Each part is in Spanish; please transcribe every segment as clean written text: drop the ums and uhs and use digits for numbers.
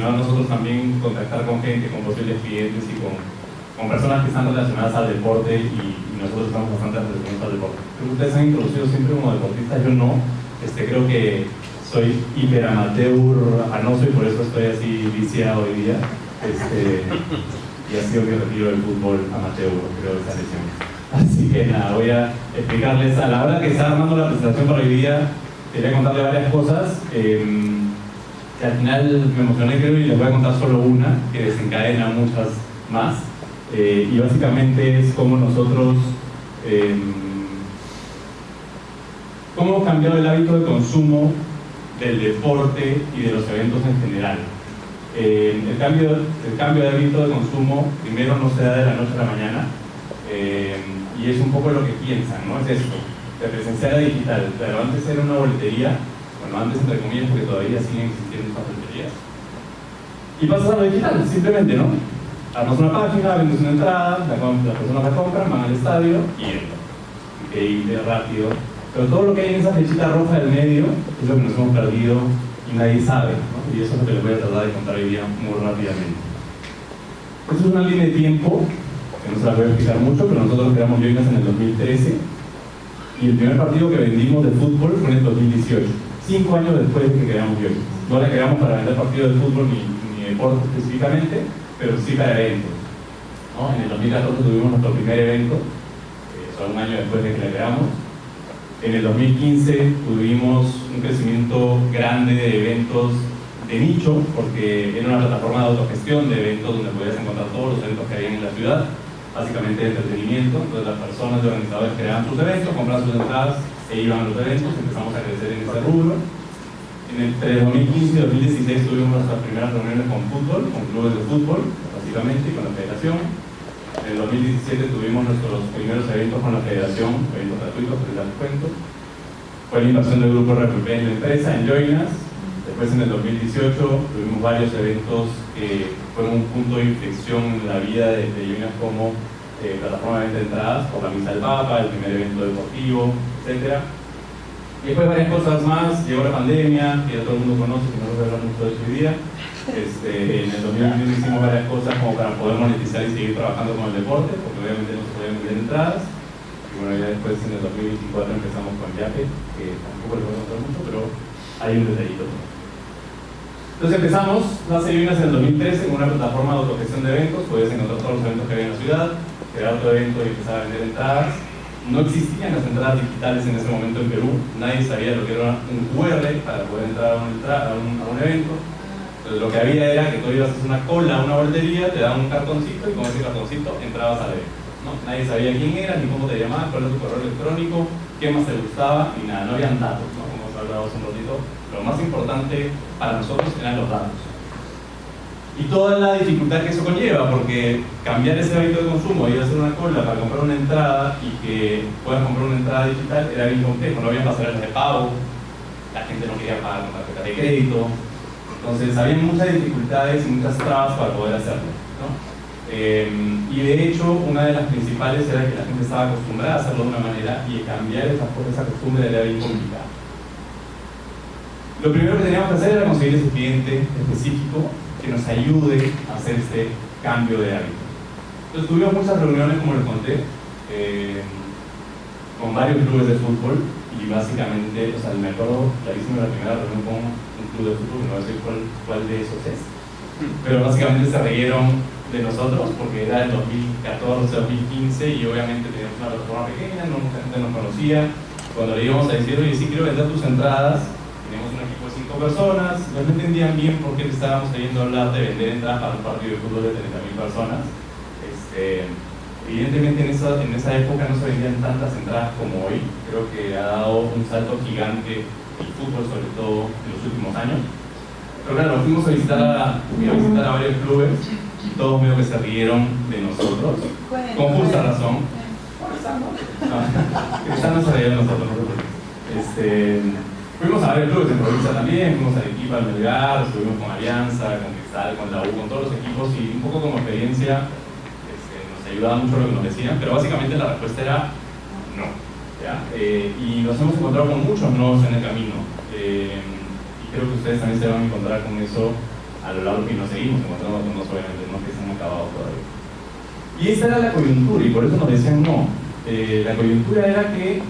sino a nosotros también contactar con gente, con posibles clientes y con personas que están relacionadas al deporte y nosotros estamos bastante relacionados al deporte. Creo que ustedes han introducido siempre como deportistas, yo no. Creo que soy hiperamateur, afanoso y por eso estoy así viciado hoy día. Y ha sido mi retiro del fútbol amateur, creo, esa lesión. Así que nada, voy a explicarles. A la hora que estaba armando la presentación para hoy día, quería contarles varias cosas. Que al final me emocioné, creo, y les voy a contar solo una, que desencadena muchas más. Y básicamente es cómo nosotros. Cómo hemos cambiado el hábito de consumo del deporte y de los eventos en general. El cambio de hábito de consumo primero no se da de la noche a la mañana y es un poco lo que piensan, ¿no? Es esto, de presencial a digital. Pero antes era una boletería, bueno, antes entre comillas porque todavía siguen existiendo estas boleterías, y pasas a lo digital, simplemente, ¿no? Armas una página, vendes una entrada, las personas la compran, van al estadio y entran. Increíble, rápido. Pero todo lo que hay en esa flechita roja del medio es lo que nos hemos perdido y nadie sabe, ¿no? Y eso es lo que les voy a tratar de contar hoy día muy rápidamente. Esta es una línea de tiempo que no se la voy a explicar mucho, pero nosotros creamos Joinas en el 2013 y el primer partido que vendimos de fútbol fue en el 2018, 5 años después de que creamos Joinas. No la creamos para vender partidos de fútbol ni deporte específicamente, pero sí para eventos, ¿no? En el 2014 tuvimos nuestro primer evento, solo un año después de que la creamos. En el 2015 tuvimos un crecimiento grande de eventos de nicho, porque era una plataforma de autogestión de eventos donde podías encontrar todos los eventos que había en la ciudad, básicamente de entretenimiento. Entonces las personas de organizadores creaban sus eventos, compraban sus entradas e iban a los eventos. Empezamos a crecer en ese rubro. Entre 2015 y 2016 tuvimos nuestras primeras reuniones con fútbol, con clubes de fútbol, básicamente, y con la federación. En el 2017 tuvimos nuestros primeros eventos con la federación, eventos gratuitos, que les cuento. Fue la inversión del grupo RPP en la empresa, en Joinas. Después en el 2018 tuvimos varios eventos que fueron un punto de inflexión en la vida de Joinas como plataforma de venta de entradas, por la Misa del Papa, el primer evento deportivo, etc. Y después varias cosas más. Llegó la pandemia, que ya todo el mundo conoce, que no lo voy a hablar mucho de eso hoy día. En el 2021 hicimos varias cosas como para poder monetizar y seguir trabajando con el deporte, porque obviamente no se podían vender entradas. Y bueno, ya después en el 2024 empezamos con Yape, que tampoco les voy a contar mucho, pero hay un detallito. Entonces empezamos las Joinas en el 2013 con una plataforma de autogestión de eventos. Podías encontrar todos los eventos que había en la ciudad, crear otro evento y empezar a vender entradas. No existían las entradas digitales en ese momento en Perú, nadie sabía lo que era un QR para poder entrar a un evento. Entonces lo que había era que tú ibas a hacer una cola a una boletería, te daban un cartoncito y con ese cartoncito entrabas al evento, ¿no? Nadie sabía quién eras, ni cómo te llamabas, cuál era tu correo electrónico, qué más te gustaba, ni nada, no habían datos, ¿no? Como os hablaba hace un ratito. Lo más importante para nosotros eran los datos. Y toda la dificultad que eso conlleva, porque cambiar ese hábito de consumo, ir a hacer una cola para comprar una entrada y que puedas comprar una entrada digital era bien complejo, no había pasarelas de pago, la gente no quería pagar con tarjeta de crédito. Entonces había muchas dificultades y muchas trabas para poder hacerlo, ¿no? Y de hecho una de las principales era que la gente estaba acostumbrada a hacerlo de una manera y cambiar esa costumbre era bien complicado. Lo primero que teníamos que hacer era conseguir ese cliente específico que nos ayude a hacer este cambio de hábito. Entonces tuvimos muchas reuniones, como les conté, con varios clubes de fútbol y básicamente, o sea, me acuerdo clarísimo de la primera reunión con un club de fútbol, no sé cuál de esos es, pero básicamente se rieron de nosotros porque era el 2014, 2015 y obviamente teníamos una plataforma pequeña, no mucha gente nos conocía. Cuando le íbamos a decir, oye, sí quiero vender tus entradas, tenemos un equipo de 5 personas, no entendían bien por qué le estábamos yendo a hablar de vender entradas para un partido de fútbol de 30.000 personas. Evidentemente en esa época no se vendían tantas entradas como hoy. Creo que ha dado un salto gigante el fútbol, sobre todo en los últimos años. Pero claro, fuimos a visitar a varios clubes y todos medio que se rieron de nosotros, con justa razón. Quizás no se rieron de nosotros, fuimos a varios clubes en provincia también, fuimos al equipo al Melgar, estuvimos con Alianza, con Cristal, con la U, con todos los equipos y un poco como experiencia nos ayudaba mucho lo que nos decían, pero básicamente la respuesta era no, ¿ya? Y nos hemos encontrado con muchos no's en el camino y creo que ustedes también se van a encontrar con eso a lo largo que nos seguimos encontrando algunos, obviamente, no que se han acabado todavía. Y esa era la coyuntura, y por eso nos decían no. La coyuntura era que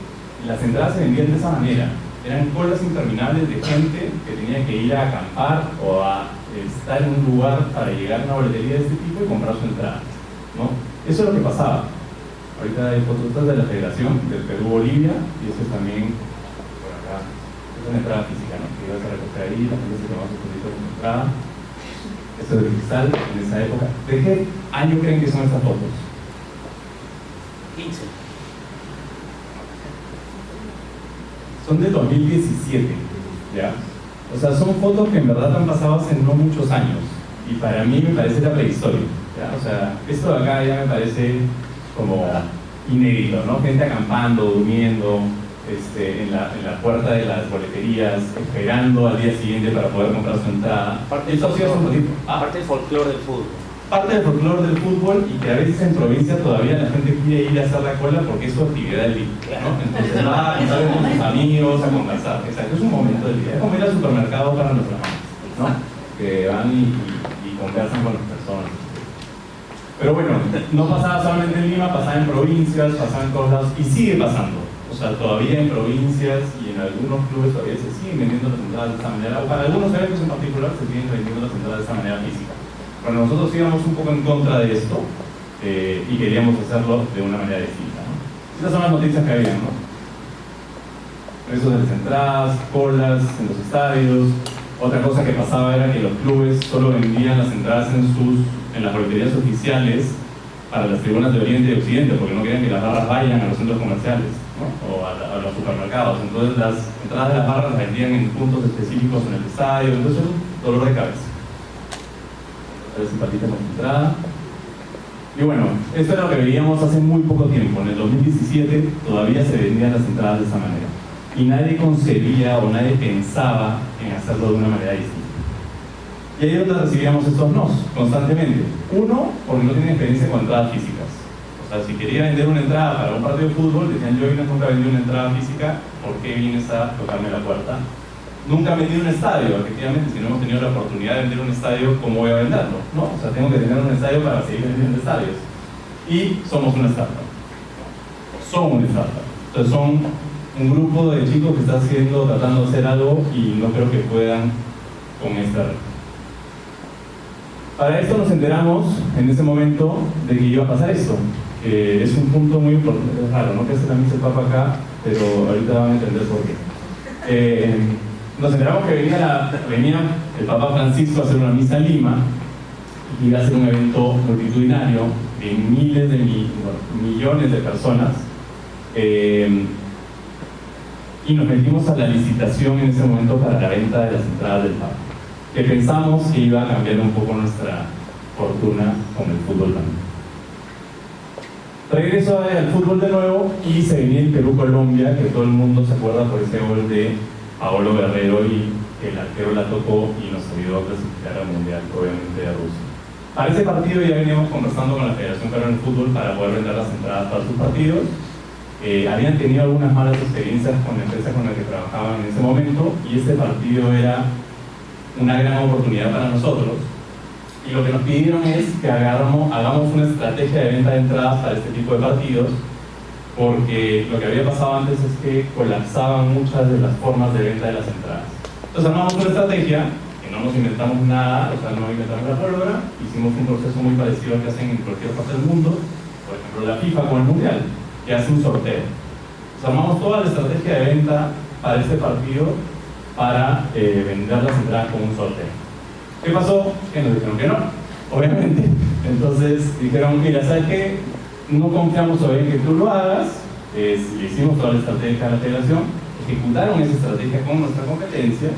las entradas se vendían de esa manera. Eran colas interminables de gente que tenía que ir a acampar o a estar en un lugar para llegar a una boletería de este tipo y comprar su entrada, ¿no? Eso es lo que pasaba. Ahorita hay fotos de la Federación del Perú-Bolivia, y eso es también por acá. Es una entrada física, ¿no? Que ibas a recoger ahí, la gente se tomaba su fotito con entrada. Esto es de cristal en esa época. ¿De qué año creen que son estas fotos? 15. Son de 2017, ¿ya? O sea, son fotos que en verdad han pasado hace no muchos años, y para mí me parece la prehistoria, ¿ya? O sea, esto de acá ya me parece como inédito, ¿no? Gente acampando, durmiendo en la puerta de las boleterías, esperando al día siguiente para poder comprar su entrada. Parte del folclore del fútbol. Parte del folclore del fútbol, y que a veces en provincia todavía la gente quiere ir a hacer la cola porque es su actividad del día, ¿no? Entonces va a contar con sus amigos, a conversar. Exacto, es un momento del día. Es como ir al supermercado para nuestras mamás, ¿no? Que van y conversan con las personas. Pero bueno, no pasaba solamente en Lima, pasaba en provincias, pasaba en todos lados, y sigue pasando. O sea, todavía en provincias y en algunos clubes todavía se siguen vendiendo las entradas de esta manera, o para algunos eventos en particular se siguen vendiendo las entradas de esta manera física. Bueno, nosotros íbamos un poco en contra de esto y queríamos hacerlo de una manera distinta, ¿no? Estas son las noticias que había, ¿no? Precios de las entradas, colas en los estadios. Otra cosa que pasaba era que los clubes solo vendían las entradas en las boleterías oficiales para las tribunas de Oriente y Occidente, porque no querían que las barras vayan a los centros comerciales, ¿no? O a los supermercados. Entonces las entradas de las barras las vendían en puntos específicos en el estadio, entonces era un dolor de cabeza. Simpatita concentrada. Y bueno, esto era lo que veíamos hace muy poco tiempo. En el 2017 todavía se vendían las entradas de esa manera, y nadie concebía o nadie pensaba en hacerlo de una manera distinta. Y ahí es donde recibíamos estos nos constantemente. Uno, porque no tienen experiencia con entradas físicas. O sea, si quería vender una entrada para un partido de fútbol, decían: yo nunca vendí una entrada física, ¿por qué vienes a tocarme la puerta? Nunca he vendido un estadio. Efectivamente, si no hemos tenido la oportunidad de vender un estadio, ¿cómo voy a venderlo? ¿No? O sea, tengo que tener un estadio para seguir vendiendo estadios. Y somos una startup. Son una startup. Entonces son un grupo de chicos que está tratando de hacer algo, y no creo que puedan con esta red. Para esto nos enteramos en ese momento de que iba a pasar esto, que es un punto muy importante. Es raro, ¿no? Que hace la misa el Papa acá, pero ahorita van a entender por qué. Nos enteramos que venía el Papa Francisco a hacer una misa en Lima, y iba a ser un evento multitudinario de miles de millones de personas, y nos metimos a la licitación en ese momento para la venta de las entradas del Papa, que pensamos que iba a cambiar un poco nuestra fortuna con el fútbol también. Regreso al fútbol de nuevo, y se venía el Perú-Colombia, que todo el mundo se acuerda por ese gol de Paolo Guerrero, y el arquero la tocó y nos ayudó a clasificar al Mundial, obviamente, a Rusia. Para ese partido ya veníamos conversando con la Federación Peruana de Fútbol para poder vender las entradas para sus partidos. Habían tenido algunas malas experiencias con la empresa con la que trabajaban en ese momento, y este partido era una gran oportunidad para nosotros. Y lo que nos pidieron es que hagamos una estrategia de venta de entradas para este tipo de partidos, porque lo que había pasado antes es que colapsaban muchas de las formas de venta de las entradas. Entonces armamos una estrategia, que no nos inventamos nada, o sea, no inventamos la pólvora, hicimos un proceso muy parecido al que hacen en cualquier parte del mundo, por ejemplo la FIFA con el Mundial, que hace un sorteo. Entonces armamos toda la estrategia de venta para este partido, para vender las entradas con un sorteo. ¿Qué pasó? Que nos dijeron que no, obviamente. Entonces dijeron: mira, ¿sabes qué? No confiamos todavía en que tú lo hagas. Le hicimos toda la estrategia a la federación, ejecutaron esa estrategia con nuestra competencia,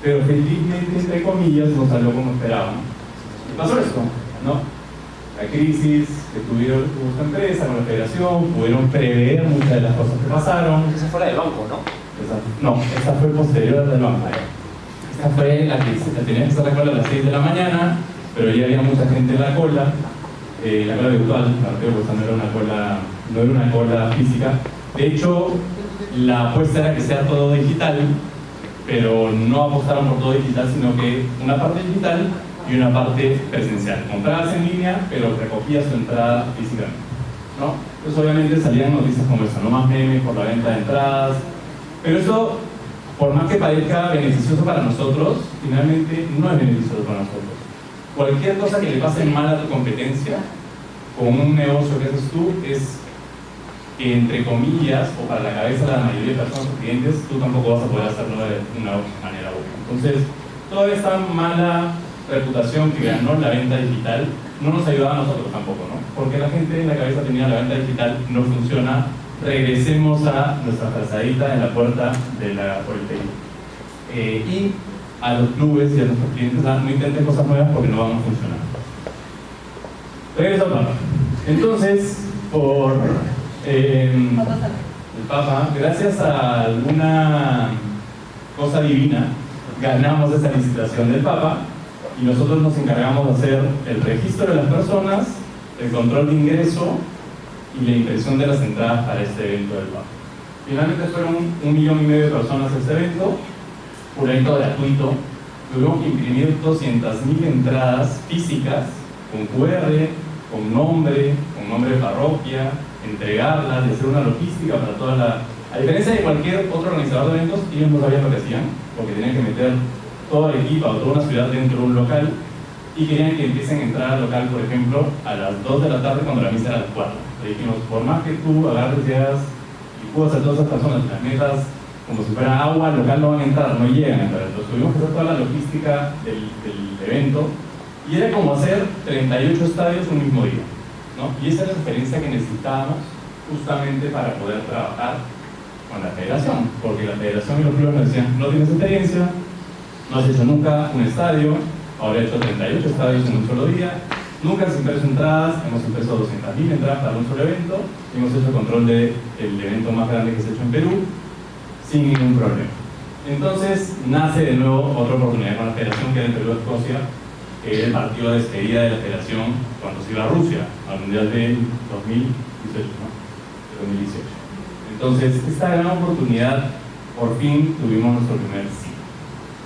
pero felizmente, entre comillas, no salió como esperaban. ¿Qué pasó esto? ¿No? La crisis que tuvo esta empresa con la federación, pudieron prever muchas de las cosas que pasaron. Esa fue la del banco, ¿no? Esa fue posterior del banco. Esta fue la que tenía que estar la cola a las 6 de la mañana, pero ya había mucha gente en la cola. La cola virtual, no era una cola física. De hecho, la apuesta era que sea todo digital, pero no apostaron por todo digital, sino que una parte digital y una parte presencial. Comprabas en línea, pero recogías tu entrada físicamente, ¿no? Entonces obviamente salían noticias como esta, no más memes por la venta de entradas, pero eso, por más que parezca beneficioso para nosotros, finalmente no es beneficioso para nosotros. Cualquier cosa que le pase mal a tu competencia, con un negocio que haces tú, es que, entre comillas, o para la cabeza de la mayoría de personas o clientes, tú tampoco vas a poder hacerlo de una manera buena. Entonces, toda esta mala reputación que ganó la venta digital no nos ayudaba a nosotros tampoco, ¿no? Porque la gente en la cabeza tenía la venta digital no funciona, regresemos a nuestra frazadita en la puerta de la politeía. Y a los clubes y a nuestros clientes, no intenten cosas nuevas porque no van a funcionar. Regreso al Papa. Entonces, por el Papa, gracias a alguna cosa divina, ganamos esa licitación del Papa y nosotros nos encargamos de hacer el registro de las personas, el control de ingreso y la impresión de las entradas para este evento del Papa. Finalmente fueron 1,5 millones de personas a este evento, por evento gratuito. Tuvimos que imprimir 200.000 entradas físicas con QR, con nombre de parroquia, entregarlas y hacer una logística para toda la... A diferencia de cualquier otro organizador de eventos, ellos no sabían lo que hacían, porque tenían que meter toda la equipa o toda una ciudad dentro de un local y querían que empiecen a entrar al local, por ejemplo, a las 2 de la tarde cuando la misa era a las 4. Le dijimos, por más que tú agarres ideas y puedas a todas esas personas, las metas como si fuera agua, al local no van a entrar, no llegan a entrar. Entonces tuvimos que hacer toda la logística del evento y era como hacer 38 estadios un mismo día, ¿no? Y esa es la experiencia que necesitábamos justamente para poder trabajar con la federación, porque la federación y los clubes nos decían, no tienes experiencia, no has hecho nunca un estadio, ahora he hecho 38 estadios en un solo día, nunca has impreso entradas, hemos impreso 200.000 entradas para un solo evento, hemos hecho control del evento más grande que se ha hecho en Perú, sin ningún problema. Entonces nace de nuevo otra oportunidad con la federación, que era en Perú-Escocia, el partido de despedida de la federación cuando se iba a Rusia, al Mundial del 2018, ¿no? De 2018. Entonces, esta gran oportunidad, por fin tuvimos nuestro primer sí.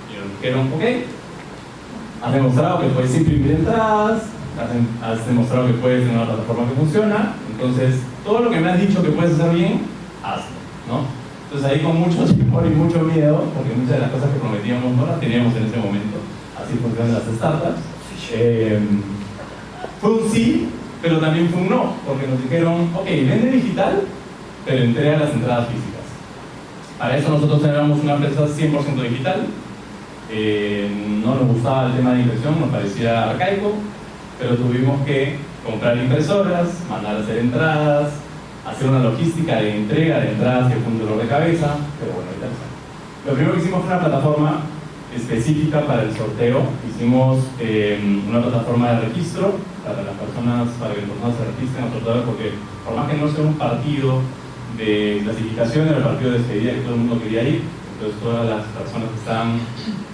Y nos dijeron, ok, has demostrado que puedes imprimir entradas, has demostrado que puedes tener una plataforma que funciona, entonces todo lo que me has dicho que puedes hacer bien, hazlo, ¿no? Entonces ahí con mucho temor y mucho miedo, porque muchas de las cosas que prometíamos no las teníamos en ese momento, así funcionan las startups, fue un sí, pero también fue un no, porque nos dijeron, ok, vende digital, pero entrega las entradas físicas. Para eso nosotros éramos una empresa 100% digital, no nos gustaba el tema de impresión, nos parecía arcaico, pero tuvimos que comprar impresoras, mandar a hacer entradas, hacer una logística de entrega de entradas, que fue un dolor de cabeza, pero bueno, ya está. Lo primero que hicimos fue una plataforma específica para el sorteo. Hicimos una plataforma de registro para las personas, para que las personas se registren al sorteo, porque por más que no sea un partido de clasificación, era el partido de despedida que todo el mundo quería ir. Entonces todas las personas que estaban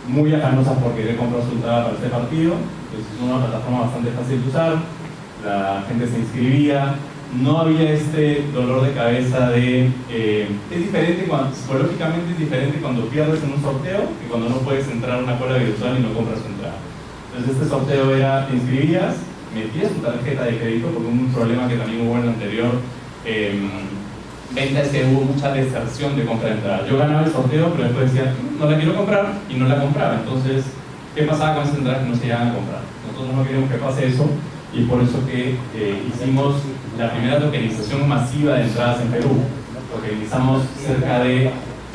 muy afanosas por querer comprar su entrada para este partido, entonces es una plataforma bastante fácil de usar, la gente se inscribía, no había este dolor de cabeza de... es diferente, psicológicamente es diferente cuando pierdes en un sorteo que cuando no puedes entrar a una cola virtual y no compras tu entrada. Entonces este sorteo era, te inscribías, metías tu tarjeta de crédito, porque un problema que también hubo en el anterior venta es que hubo mucha deserción de compra de entrada. Yo ganaba el sorteo, pero después decía, no la quiero comprar, y no la compraba. Entonces, ¿qué pasaba con esas entradas que no se llegaban a comprar? Nosotros no queríamos que pase eso, y por eso que hicimos la primera tokenización masiva de entradas en Perú. Tokenizamos cerca de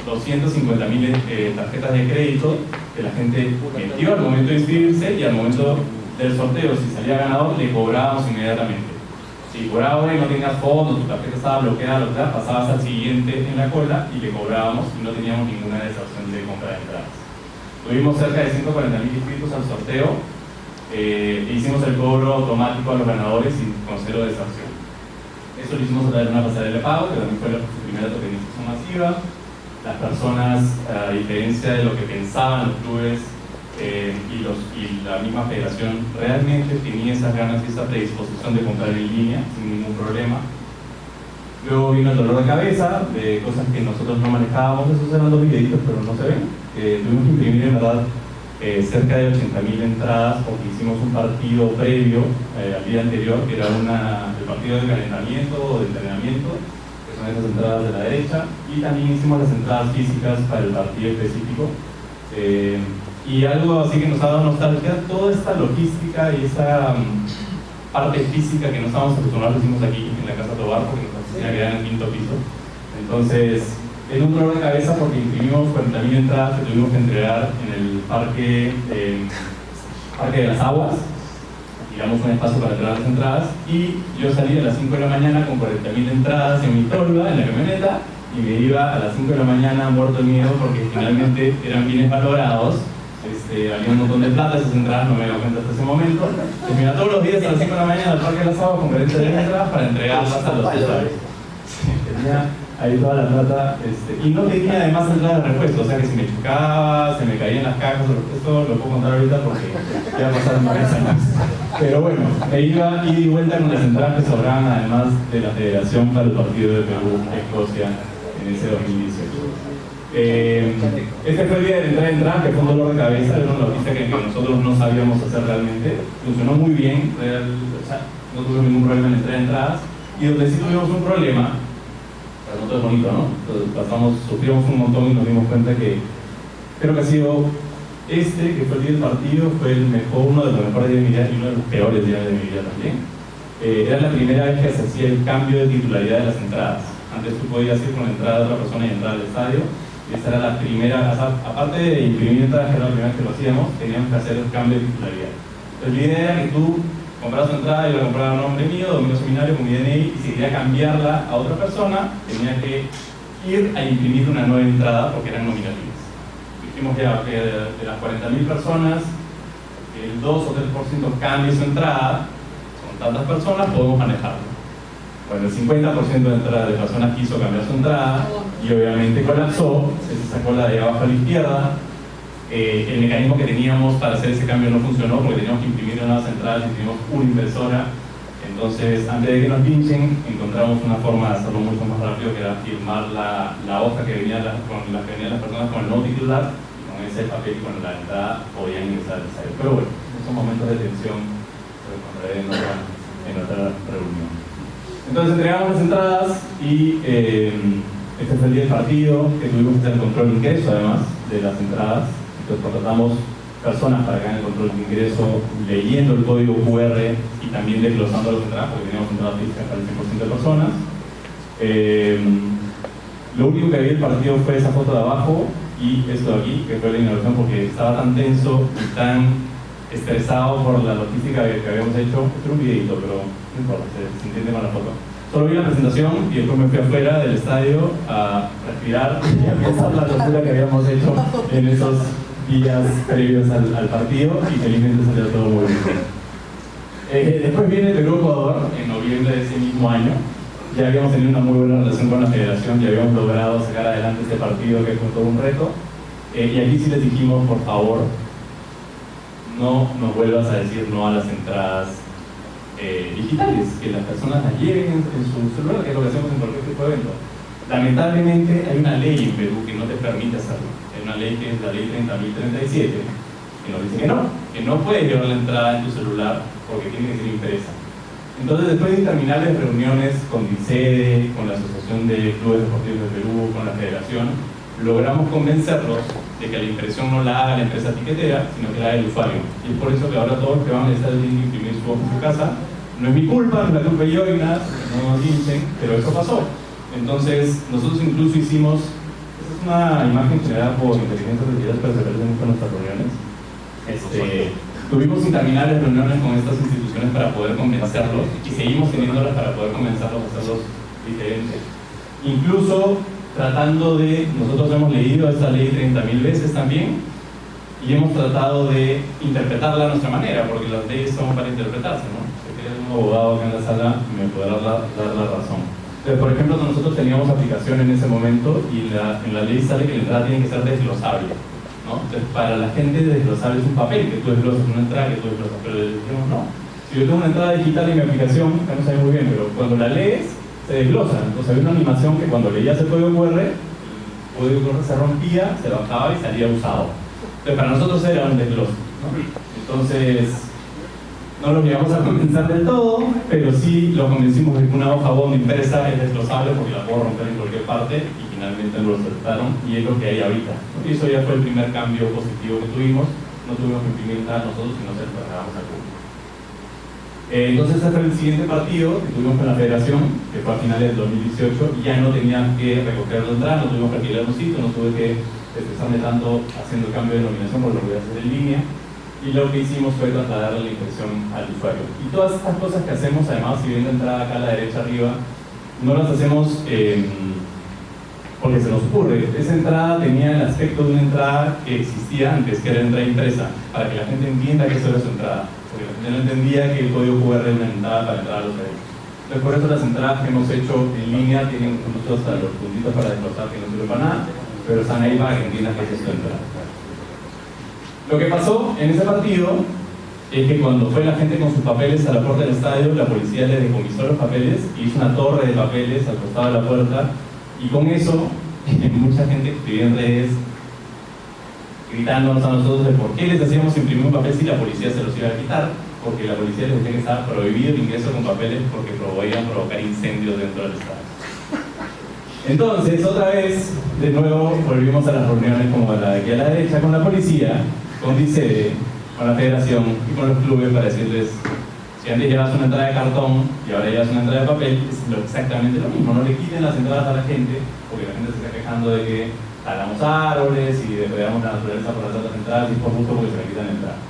250.000 tarjetas de crédito que la gente metió al momento de inscribirse, y al momento del sorteo, si salía ganador, le cobrábamos inmediatamente. Si por ahora no tenías fondos, tu tarjeta estaba bloqueada, pasabas al siguiente en la cola y le cobrábamos, y no teníamos ninguna deserción de compra de entradas. Tuvimos cerca de 140.000 inscritos al sorteo, e hicimos el cobro automático a los ganadores y con 0 deserción. Eso lo hicimos a través de una pasarela de pago, que también fue la primera tokenización masiva. Las personas, a diferencia de lo que pensaban los clubes y la misma federación, realmente tenía esas ganas y esa predisposición de comprar en línea sin ningún problema. Luego vino el dolor de cabeza, de cosas que nosotros no manejábamos. Esos eran 2 videitos, pero no se ven. tuvimos que imprimir en verdad cerca de 80.000 entradas porque hicimos un partido previo al día anterior, que era el partido de calentamiento o de entrenamiento, que son esas entradas de la derecha, y también hicimos las entradas físicas para el partido específico. Y algo así que nos ha dado nostalgia, toda esta logística y esa parte física que no estábamos acostumbrados, lo hicimos aquí en la Casa Tobar, porque nuestra oficina queda en el 5.º piso. Entonces, es un dolor de cabeza porque imprimimos 40.000 entradas que tuvimos que entregar en el parque de las Aguas. Tiramos un espacio para entregar las entradas y yo salí a las 5 de la mañana con 40.000 entradas en mi tolva, en la camioneta, y me iba a las 5 de la mañana muerto de miedo porque finalmente eran bienes valorados. Había un montón de plata, esas entradas no me había dado cuenta hasta ese momento. Entonces, mira, todos los días a las 5 de la mañana al Parque de las Aguas con 40.000 entradas para entregarlas a los usuarios. Tenía ahí toda la plata, y no tenía además entradas de repuesto, o sea que si me chocaba, se me caían las cajas, esto lo puedo contar ahorita porque ya pasaron varios años. Pero bueno, me iba ida y vuelta con las entradas que sobraban además de la Federación para el partido de Perú-Escocia en ese 2018. Este fue el día de la entrada, que fue un dolor de cabeza, era una noticia que nosotros no sabíamos hacer realmente. Funcionó muy bien, o sea, no tuvimos ningún problema en la entrega de entradas, y donde sí tuvimos un problema, para nosotros es bonito, ¿no? Entonces sufrimos un montón y nos dimos cuenta que creo que ha sido que fue el día del partido, fue uno de los mejores días de mi vida y uno de los peores días de mi vida también. Era la primera vez que se hacía el cambio de titularidad de las entradas. Antes tú podías ir con la entrada de otra persona y entrar al estadio. Esa era la primera, aparte de imprimir entradas, que era la primera vez que lo hacíamos, teníamos que hacer el cambio de titularidad. Entonces la idea era que tú comprabas tu entrada y la compraba a nombre mío, domingo seminario con mi DNI, y si quería cambiarla a otra persona, tenía que ir a imprimir una nueva entrada porque eran nominativas. Dijimos ya que de las 40.000 personas, el 2 o 3% cambie su entrada, son tantas personas, podemos manejarlo. Bueno, el 50% de personas quiso cambiar su entrada y obviamente colapsó, se sacó la de abajo a la izquierda. El mecanismo que teníamos para hacer ese cambio no funcionó porque teníamos que imprimir nuevas entradas y teníamos una impresora. Entonces, antes de que nos pinchen, encontramos una forma de hacerlo mucho más rápido, que era firmar la hoja que venía con la que venían las personas con el nuevo titular, y con ese papel y con la entrada podían ingresar al estadio. Pero bueno, esos momentos de tensión se los contaré en otra reunión. Entonces entregamos las entradas y este fue el día del partido, que tuvimos que hacer el control de ingreso además de las entradas. Entonces contratamos personas para que hagan el control de ingreso, leyendo el código QR y también desglosando las entradas, porque teníamos entradas físicas para el 100% de personas. Lo único que había del partido fue esa foto de abajo y esto de aquí, que fue la inauguración, porque estaba tan tenso y tan estresado por la logística que habíamos hecho. Esto era un videito, pero no importa, se entiende con la foto. Solo vi la presentación y después me fui afuera del estadio a respirar y a pensar la locura que habíamos hecho en esos días previos al partido, y felizmente salió todo muy bien. Después viene Perú-Ecuador en noviembre de ese mismo año. Ya habíamos tenido una muy buena relación con la federación y habíamos logrado sacar adelante este partido, que fue todo un reto. Y aquí sí les dijimos, por favor, no nos vuelvas a decir no a las entradas digitales, que las personas las lleven en su celular, que es lo que hacemos en cualquier tipo de evento. Lamentablemente hay una ley en Perú que no te permite hacerlo. Hay una ley que es la ley 30.037, que nos dice que no puedes llevar la entrada en tu celular porque tiene que ser impresa. Entonces, después de interminables reuniones con DICEDE, con la Asociación de Clubes Deportivos de Perú, con la Federación, logramos convencerlos de que la impresión no la haga la empresa tiquetera, sino que la haga el usuario. Y es por eso que ahora todos los que van a estar yendo a imprimir su hoja en su casa, no es mi culpa, no es la culpa de Yoinas, no nos dicen, pero eso pasó. Entonces, nosotros incluso hicimos, esta es una imagen generada por inteligencia artificial, pero se parece mucho a nuestras reuniones. Tuvimos interminables reuniones con estas instituciones para poder convencerlos, y seguimos teniéndolas para poder convencerlos a hacerlos diferentes. Incluso tratando nosotros hemos leído esta ley 30.000 veces también, y hemos tratado de interpretarla a nuestra manera, porque las leyes son para interpretarse, ¿no? Si hay un abogado acá en la sala, me podrá dar la razón. Entonces, por ejemplo, nosotros teníamos aplicación en ese momento, y en la ley sale que la entrada tiene que ser desglosable, ¿no? Entonces, para la gente desglosable es un papel, que tú desglosas una entrada, que tú desglosas, pero le decimos no. Si yo tengo una entrada digital en mi aplicación, ya no sabe muy bien, pero cuando la lees, se desglosa. Entonces había una animación que cuando leías el código QR, código se rompía, se bajaba y salía usado. Entonces para nosotros era un desglose, ¿no? Entonces no lo llegamos a convencer del todo, pero sí lo convencimos de que una hoja bond impresa es desglosable porque la puedo romper en cualquier parte y finalmente lo aceptaron y es lo que hay ahorita, ¿no? Y eso ya fue el primer cambio positivo que tuvimos. No tuvimos que imprimir nada nosotros, sino se lo trasladamos al público. Entonces ese fue el siguiente partido que tuvimos con la federación, que fue a finales del 2018, y ya no tenía que recoger la entrada, no tuvimos que alquilar un sitio, no tuve que estresarme tanto haciendo el cambio de denominación porque lo voy a hacer en línea, y lo que hicimos fue trasladarle la impresión al usuario. Y todas estas cosas que hacemos, además, si ven la entrada acá a la derecha arriba, no las hacemos porque se nos ocurre. Esa entrada tenía el aspecto de una entrada que existía antes, que era entrada impresa, para que la gente entienda que eso era su entrada, porque la gente no entendía que el código QR era una entrada para entrar a los eventos. Entonces, por eso las entradas que hemos hecho en línea tienen incluso hasta los puntitos para desglosar que no sirven para nada, pero están ahí para que entiendan que es su entrada. Lo que pasó en ese partido es que cuando fue la gente con sus papeles a la puerta del estadio, la policía le decomisó los papeles y hizo una torre de papeles al costado de la puerta. Y con eso, mucha gente escribió en redes gritándonos a nosotros de por qué les hacíamos imprimir un papel si la policía se los iba a quitar, porque la policía les decía que estaba prohibido el ingreso con papeles porque podían provocar incendios dentro del estadio. Entonces, otra vez, de nuevo, volvimos a las reuniones como la de aquí a la derecha con la policía, con DICEDE, con la federación y con los clubes para decirles: si antes llevas una entrada de cartón y ahora llevas una entrada de papel, es exactamente lo mismo. No le quiten las entradas a la gente, porque la gente se está quejando de que talamos árboles y depredamos la naturaleza por las entradas y por gusto porque se le quitan la entrada.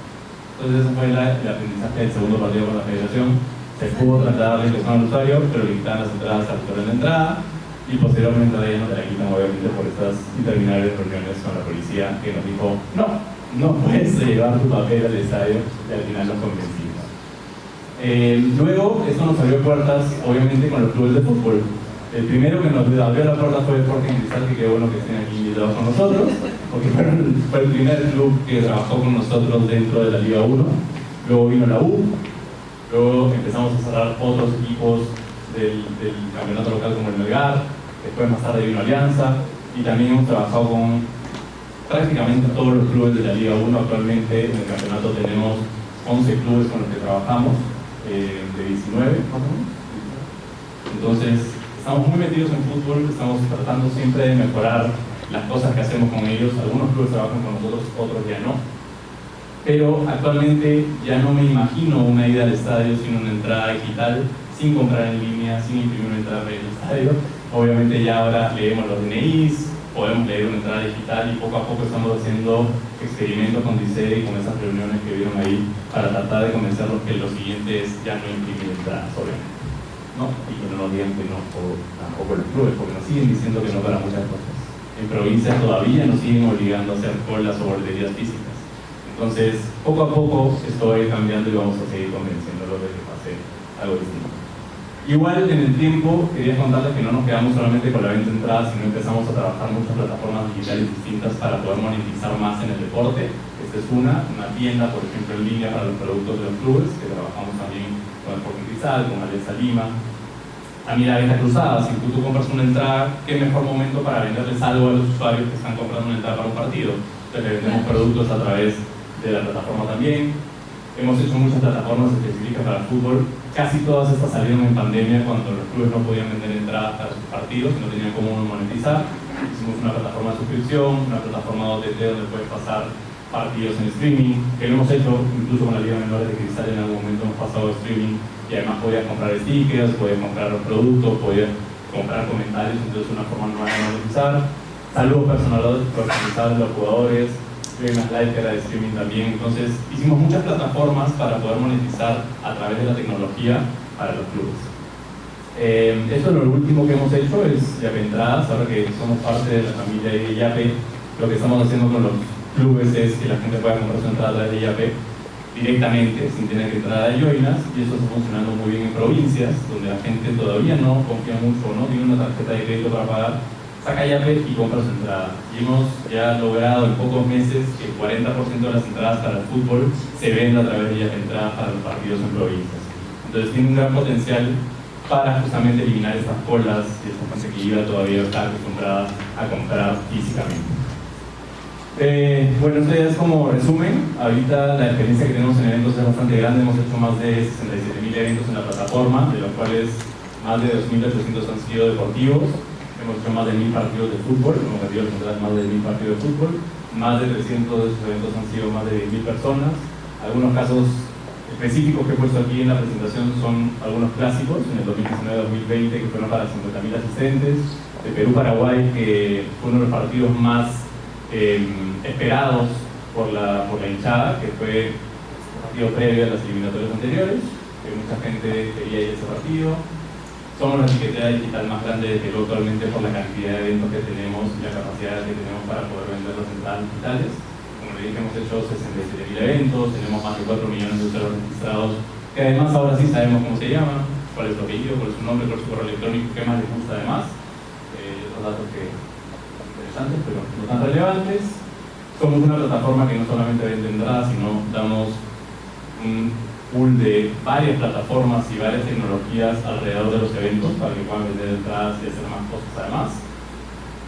Entonces ese fue el aprendizaje del segundo partido con la federación. Se pudo trasladar la impresión al usuario, pero le quitaban las entradas al usuario de la entrada y posteriormente a ella no te la quitan, obviamente, por estas interminables reuniones con la policía que nos dijo: no puedes llevar tu papel al estadio, y al final nos convencimos. Luego, esto nos abrió puertas, obviamente, con los clubes de fútbol. El primero que nos abrió la puerta fue Sporting Cristal, que qué bueno que estén aquí invitados con nosotros, porque fue el primer club que trabajó con nosotros dentro de la Liga 1. Luego vino la U, luego empezamos a cerrar otros equipos del campeonato local como el Melgar, después más tarde vino Alianza, y también hemos trabajado con prácticamente todos los clubes de la Liga 1. Actualmente en el campeonato tenemos 11 clubes con los que trabajamos, de 19 más o menos. Entonces estamos muy metidos en fútbol, estamos tratando siempre de mejorar las cosas que hacemos con ellos. Algunos clubes trabajan con nosotros, otros ya no, pero actualmente ya no me imagino una ida al estadio sin una entrada digital, sin comprar en línea, sin imprimir una entrada para ir al estadio. Obviamente ya ahora leemos los DNIs, podemos leer una entrada digital y poco a poco estamos haciendo experimentos con DICEDE y con esas reuniones que vieron ahí para tratar de convencerlos que lo siguiente es ya no imprimir entradas, obviamente, ¿no? Y que no nos digan que no, tampoco los clubes, porque nos siguen diciendo que no para muchas cosas. En provincias todavía nos siguen obligando a hacer colas o boleterías físicas. Entonces, poco a poco esto va a ir cambiando y vamos a seguir convenciéndolos de que pase algo distinto. Igual en el tiempo quería contarles que no nos quedamos solamente con la venta de entradas, sino empezamos a trabajar muchas plataformas digitales distintas para poder monetizar más en el deporte. Esta es una tienda, por ejemplo, en línea para los productos de los clubes, que trabajamos también con Sporting Cristal, con Alianza Lima. A mí la venta cruzada, si tú compras una entrada, ¿qué mejor momento para venderles algo a los usuarios que están comprando una entrada para un partido? Entonces le vendemos productos a través de la plataforma también. Hemos hecho muchas plataformas específicas para el fútbol. Casi todas estas salieron en pandemia cuando los clubes no podían vender entradas para sus partidos y no tenían cómo monetizar. Hicimos una plataforma de suscripción, una plataforma OTT donde puedes pasar partidos en streaming, que lo hemos hecho incluso con la Liga Menores de Cristal. En algún momento hemos pasado streaming y además podías comprar stickers, podías comprar los productos, podías comprar comentarios, entonces una forma nueva de monetizar. Saludos personalizados de los jugadores, más live que era de streaming también. Entonces hicimos muchas plataformas para poder monetizar a través de la tecnología para los clubes. Esto es lo último que hemos hecho, es Yape Entradas. Ahora que somos parte de la familia de Yape, lo que estamos haciendo con los clubes es que la gente pueda comprar su entrada a través de Yape directamente, sin tener que entrar a Yoinas, y eso está funcionando muy bien en provincias, donde la gente todavía no confía mucho, no tiene una tarjeta de crédito para pagar, saca Yape y compra su entrada. Y hemos ya logrado en pocos meses que el 40% de las entradas para el fútbol se venda a través de Yape Entradas para los partidos en provincias. Entonces tiene un gran potencial para justamente eliminar esas colas y esa gente que iba todavía está acostumbrada a comprar físicamente. Bueno, esto ya es como resumen. Ahorita la experiencia que tenemos en eventos es bastante grande. Hemos hecho más de 67.000 eventos en la plataforma, de los cuales más de 2.800 han sido deportivos. Hemos hecho más de 1.000 partidos de fútbol, hemos metido más de 1.000 partidos de fútbol. Más de 300 de esos eventos han sido más de 10.000 personas. Algunos casos específicos que he puesto aquí en la presentación son algunos clásicos, en el 2019-2020, que fueron para 50.000 asistentes. De Perú-Paraguay, que fue uno de los partidos más esperados por la hinchada, que fue un partido previo a las eliminatorias anteriores, que mucha gente quería ir a ese partido. Somos la etiquetera digital más grande de Perú actualmente por la cantidad de eventos que tenemos y la capacidad que tenemos para poder vender las entradas digitales. Como le dije, hemos hecho 67.000 eventos, tenemos más de 4 millones de usuarios registrados, que además ahora sí sabemos cómo se llaman, cuál es su apellido, cuál es su nombre, cuál es su correo electrónico, qué más les gusta además. Otros datos que interesantes, pero no tan relevantes. Somos una plataforma que no solamente vende entradas, sino damos un pool de varias plataformas y varias tecnologías alrededor de los eventos para que puedan vender entradas y hacer más cosas además.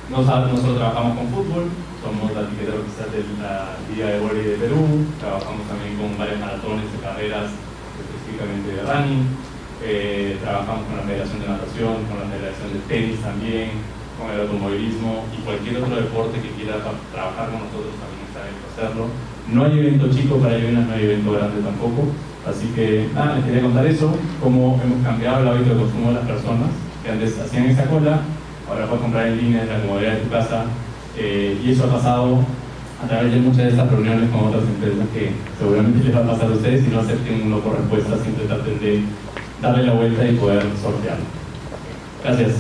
Nosotros trabajamos con fútbol, somos la etiquetera oficial de la Liga de Vóley de Perú, trabajamos también con varias maratones y carreras específicamente de running, trabajamos con la Federación de Natación, con la Federación de Tenis también, con el automovilismo y cualquier otro deporte que quiera trabajar con nosotros también está bien hacerlo. No hay evento chico para Llevinas, no hay evento grande tampoco. Así que nada, les quería contar eso, cómo hemos cambiado el hábito de consumo de las personas que antes hacían esa cola, ahora puedes comprar en línea desde la comodidad de tu casa, y eso ha pasado a través de muchas de estas reuniones con otras empresas que seguramente les va a pasar a ustedes. Si no acepten uno por respuesta, siempre traten de darle la vuelta y poder sortearlo. Gracias.